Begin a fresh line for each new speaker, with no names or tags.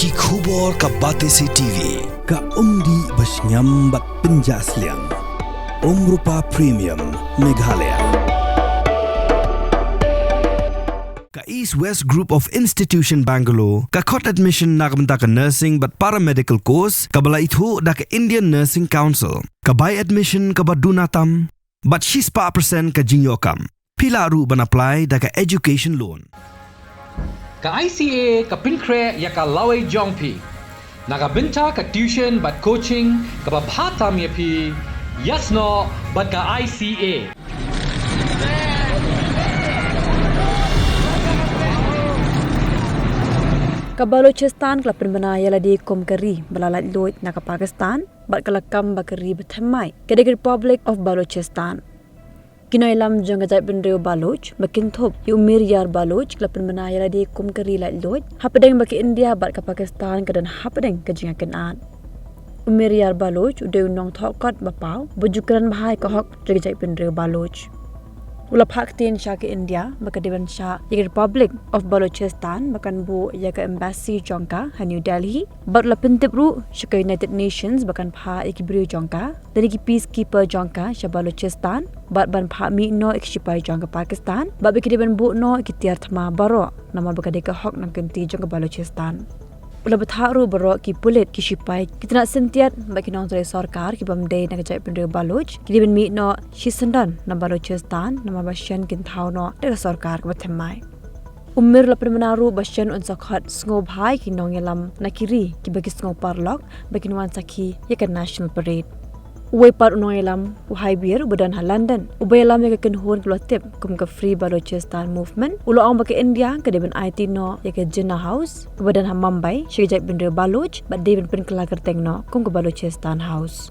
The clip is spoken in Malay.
Ki khubor ka Batesi TV.
Ka umdi basnyam bat penjaslian. Rupa Premium Meghalaya. Ka East West Group of Institution Bangalore. Ka khot admission nagamta ka nursing but paramedical course. Ka Laitluid da ka Indian Nursing Council. Ka buy admission ka badunatam. But she's pa percent ka jinyokam. Pila ru ban apply da ka education loan.
Ka ICA ka Pynbna ya ka Laitluid jongpi. Nagabinta ka tuition but coaching ka babhatam ya pi. Yasno but ka ICA.
Ka Balochistan ka Pynbna yala di komkari bala Laitluid na ka Pakistan bat kalakam bakari bethamai ka Republic of Balochistan. Kinailam jang gajai benreu Baloch makin thop yu umir yar Baloch ka Pynbna yala di komkari Laitluid hapadeng baki India bat ka Pakistan ka dan hapadeng ka jinga kenaan. Umir yar Baloch udah unong thokot bapau bujukan bahai ka hok gajai benreu Baloch. Ula Pakistan sya ke India maka dewan sya ya Republic of Balochistan makan bu ya ke embassy jongka ha New Delhi bat la pentip ru sya ke United Nations bakan pha ikibri jongka dan iki peacekeeper jongka sya Balochistan bat ban pha mi no ikshipai jongka Pakistan bat biki dewan bu no ikitiar thama baro nama bakade ka hok nang kenti jongka Balochistan. Ula betharu baro ki pulit ki shipai kitna sentiat baki nong dari sarkar ki bamdei na kajai pendeu Baloch ki diben mi no shisandan na Balochistan nama basyan kin thau no de sarkar ka bathmai umir la Pynbna ru basyan un sakhat sngo bhai ki nong yalam nakiri ki bagi sngo parlok baki nuan sakhi ya national parade Uwe par unoyelam uhai biar ubadan ha London. Ubayelam ya kan hon kelotip kum ke Free Balochistan Movement. Ulo ang baki India ke deben IT no ya ke Jinnah House. Ubadan ha Mumbai syajak bendera Baloch. But deben pen kelakar teng no kum ke Balochistan House.